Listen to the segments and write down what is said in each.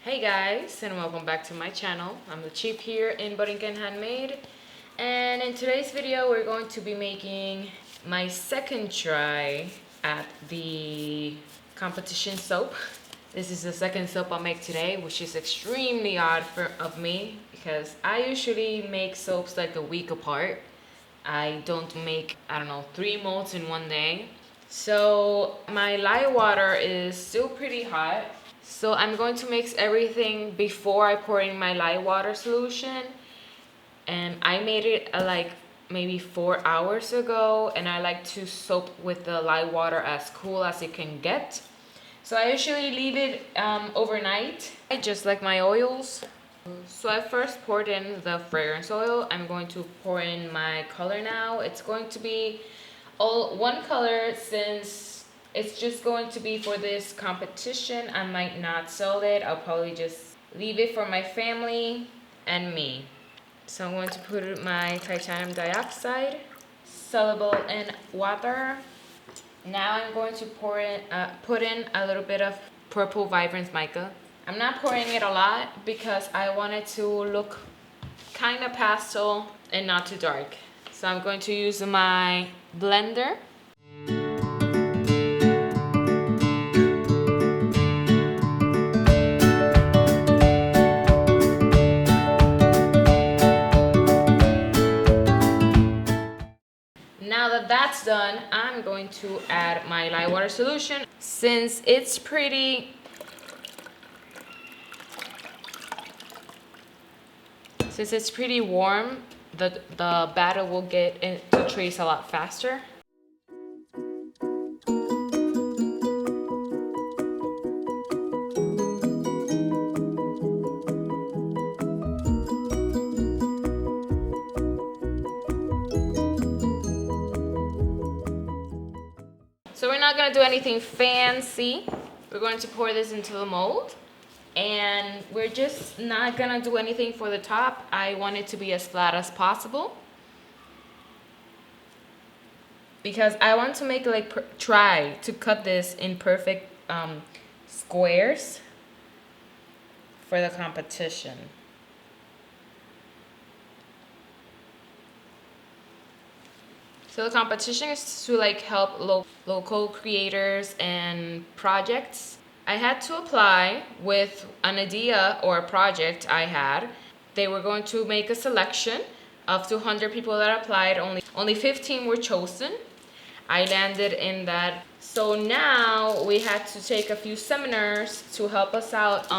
Hey guys, and welcome back to my channel. I'm the chief here in Borinquen Handmade, and in today's video we're going to be making my second try at the competition soap. This is the second soap I'll make today, which is extremely odd of me because I usually make soaps like a week apart. I don't make, 3 molds in one day. So my lye water is still pretty hot. So I'm going to mix everything before I pour in my lye water solution. And I made it like maybe 4 hours ago, and I like to soak with the lye water as cool as it can get. So I usually leave it overnight, just like my oils. So I first poured in the fragrance oil. I'm going to pour in my color now. It's going to be all one color since it's just going to be for this competition. I might not sell it. I'll probably just leave it for my family and me. So I'm going to put my titanium dioxide, soluble in water. Now I'm going to put in a little bit of purple vibrance mica. I'm not pouring it a lot because I want it to look kind of pastel and not too dark. So I'm going to use my blender. Now that that's done, I'm going to add my lye water solution. Since it's pretty warm, the batter will get into trace a lot faster. So we're not gonna do anything fancy. We're going to pour this into the mold. And we're just not gonna do anything for the top. I want it to be as flat as possible, because I want to make try to cut this in perfect squares for the competition. So the competition is to help local creators and projects. I had to apply with an idea or a project I had. They were going to make a selection of 200 people that applied. Only 15 were chosen. I landed in that. So now we had to take a few seminars to help us out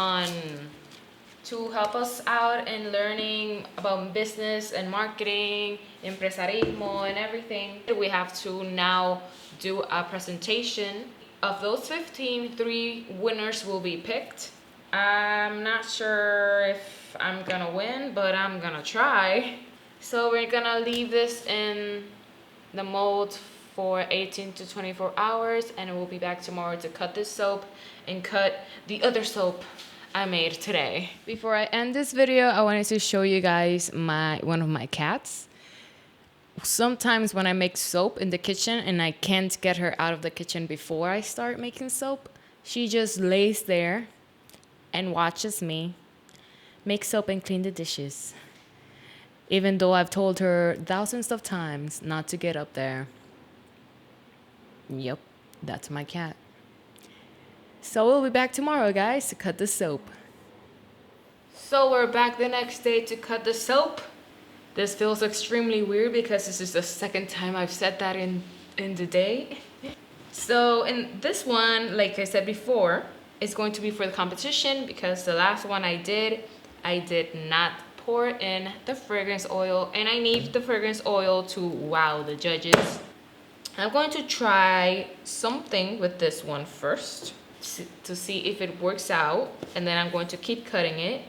in learning about business and marketing, empresarismo and everything. We have to now do a presentation. Of those 15, 3 winners will be picked. I'm not sure if I'm gonna win, but I'm gonna try. So we're gonna leave this in the mold for 18 to 24 hours, and we'll be back tomorrow to cut this soap and cut the other soap I made today. Before I end this video, I wanted to show you guys one of my cats. Sometimes when I make soap in the kitchen and I can't get her out of the kitchen before I start making soap, she just lays there and watches me make soap and clean the dishes, even though I've told her thousands of times not to get up there. Yep, that's my cat. So we'll be back tomorrow, guys, to cut the soap. So we're back the next day to cut the soap. This feels extremely weird because this is the second time I've said that in the day. So in this one, like I said before, it's going to be for the competition because the last one I did not pour in the fragrance oil, and I need the fragrance oil to wow the judges. I'm going to try something with this one first to see if it works out, and then I'm going to keep cutting it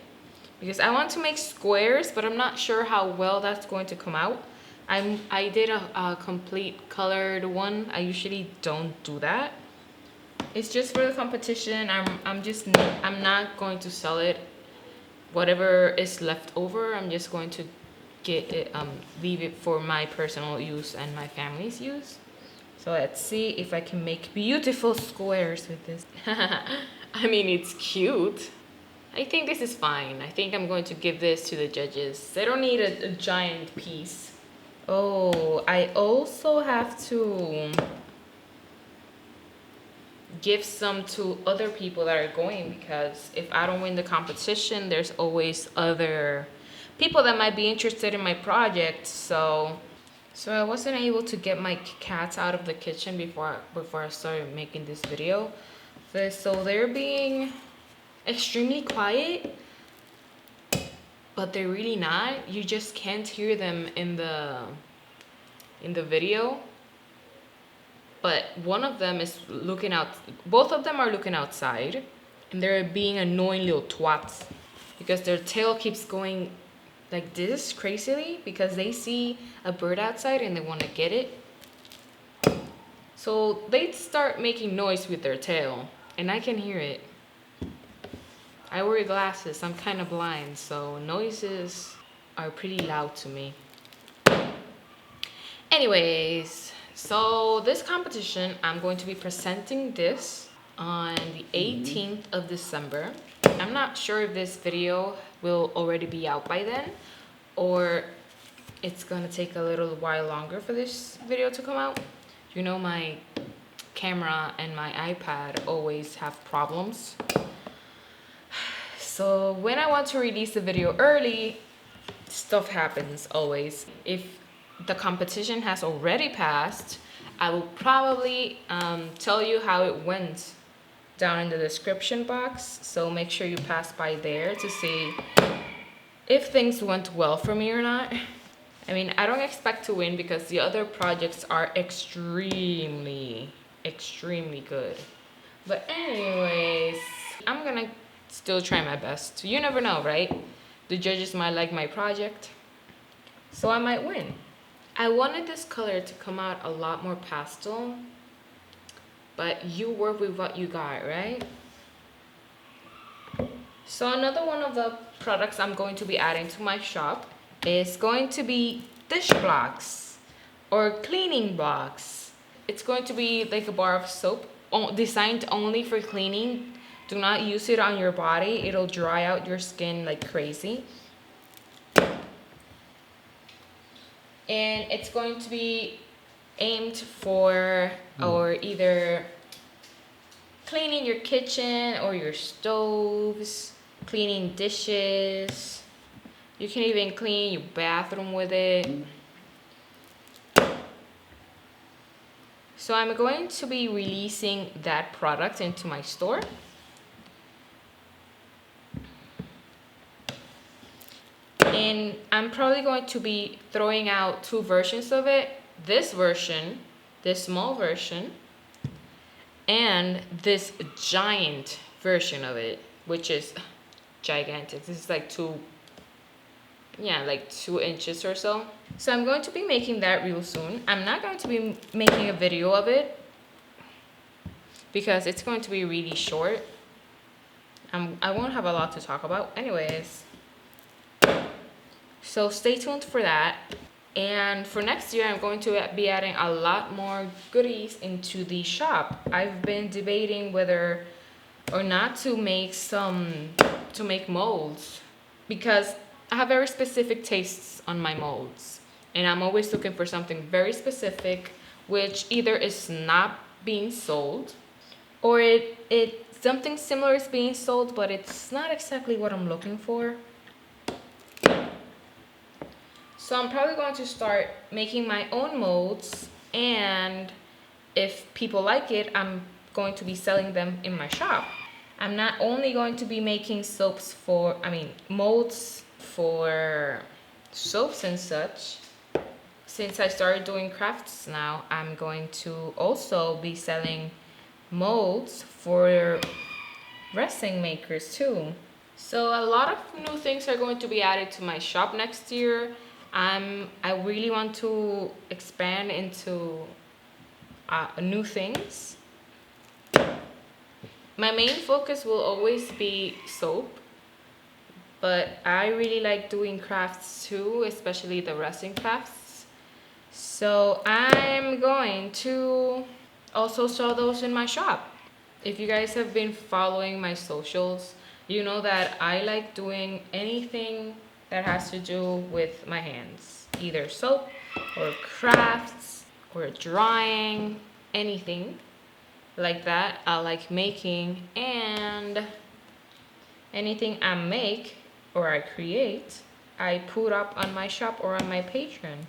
because I want to make squares, but I'm not sure how well that's going to come out. I did a complete colored one. I usually don't do that. It's just for the competition. I'm not going to sell it. Whatever is left over, I'm just going to get it, leave it for my personal use and my family's use. So let's see if I can make beautiful squares with this. I mean, it's cute. I think this is fine. I think I'm going to give this to the judges. They don't need a giant piece. Oh, I also have to give some to other people that are going, because if I don't win the competition, there's always other people that might be interested in my project. So I wasn't able to get my cats out of the kitchen before I started making this video. So they're being extremely quiet, but they're really not. You just can't hear them in the video. But one of them is looking out. Both of them are looking outside, and they're being annoying little twats because their tail keeps going like this crazily because they see a bird outside and they want to get it. So they start making noise with their tail, and I can hear it. I wear glasses. I'm kind of blind, so noises are pretty loud to me. Anyways, so this competition, I'm going to be presenting this on the 18th of December. I'm not sure if this video will already be out by then, or it's gonna take a little while longer for this video to come out. You know, my camera and my iPad always have problems. So when I want to release the video early, stuff happens always. If the competition has already passed, I will probably tell you how it went down in the description box. So make sure you pass by there to see if things went well for me or not. I mean, I don't expect to win because the other projects are extremely good. But anyways, I'm gonna still try my best. You never know, right? The judges might like my project, so I might win. I wanted this color to come out a lot more pastel, but you work with what you got, right? So another one of the products I'm going to be adding to my shop is going to be dish blocks or cleaning blocks. It's going to be like a bar of soap designed only for cleaning. Do not use it on your body. It'll dry out your skin like crazy. And it's going to be aimed for or either cleaning your kitchen or your stoves, cleaning dishes. You can even clean your bathroom with it. So I'm going to be releasing that product into my store. And I'm probably going to be throwing out two versions of it. This version, this small version, and this giant version of it, which is gigantic. This is like 2 inches or so. So I'm going to be making that real soon. I'm not going to be making a video of it because it's going to be really short. I won't have a lot to talk about anyways. So stay tuned for that. And for next year, I'm going to be adding a lot more goodies into the shop. I've been debating whether or not to make molds, because I have very specific tastes on my molds. And I'm always looking for something very specific, which either is not being sold, or something similar is being sold, but it's not exactly what I'm looking for. So I'm probably going to start making my own molds, and if people like it, I'm going to be selling them in my shop. I'm not only going to be making molds for soaps and such. Since I started doing crafts now, I'm going to also be selling molds for resin makers too. So a lot of new things are going to be added to my shop next year. I really want to expand into new things. My main focus will always be soap, but I really like doing crafts too, especially the resin crafts. So I'm going to also sell those in my shop. If you guys have been following my socials, You know that I like doing anything that has to do with my hands, either soap or crafts or drawing, anything like that. I like making, and anything I make or I create, I put up on my shop or on my Patreon.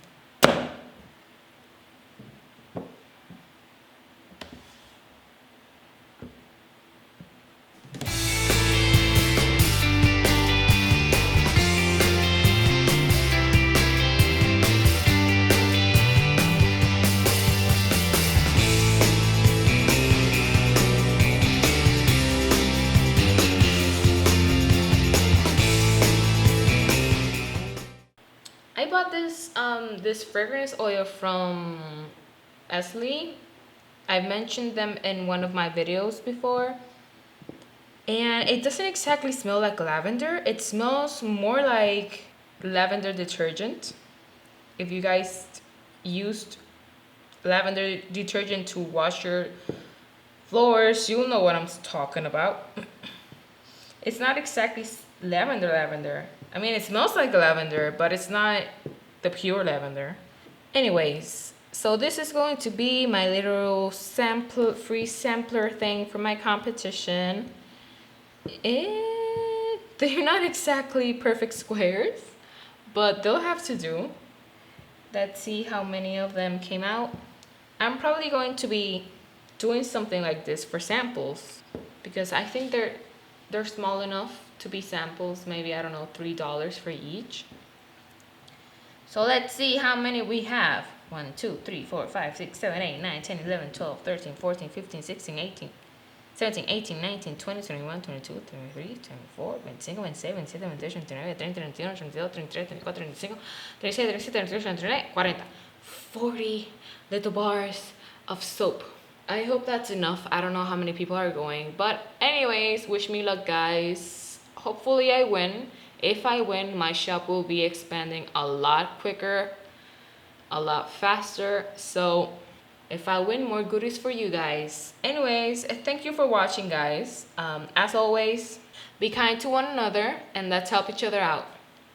I bought this fragrance oil from Esli. I've mentioned them in one of my videos before. And it doesn't exactly smell like lavender. It smells more like lavender detergent. If you guys used lavender detergent to wash your floors, you'll know what I'm talking about. It's not exactly lavender. I mean, it smells like lavender, but it's not the pure lavender. Anyways, so this is going to be my little free sampler thing for my competition. They're not exactly perfect squares, but they'll have to do. Let's see how many of them came out. I'm probably going to be doing something like this for samples because I think they're small enough to be samples. Maybe, I don't know, $3 for each. So let's see how many we have. 1, 2, 3, 4, 5, 6, 7, 8, 9, 10, 11, 12, 13, 14, 15, 16, 18, 17, 18, 19, 20, 21, 22, 23, 24, 25, 26, 27, 28, 29, 30, 31, 32, 33, 34, 35, 36, 37, 38, 39, 40. 40 little bars of soap. I hope that's enough. I don't know how many people are going. But anyways, wish me luck, guys. Hopefully I win. If I win, my shop will be expanding a lot quicker, a lot faster. So if I win, more goodies for you guys. Anyways, thank you for watching, guys. As always, be kind to one another and let's help each other out.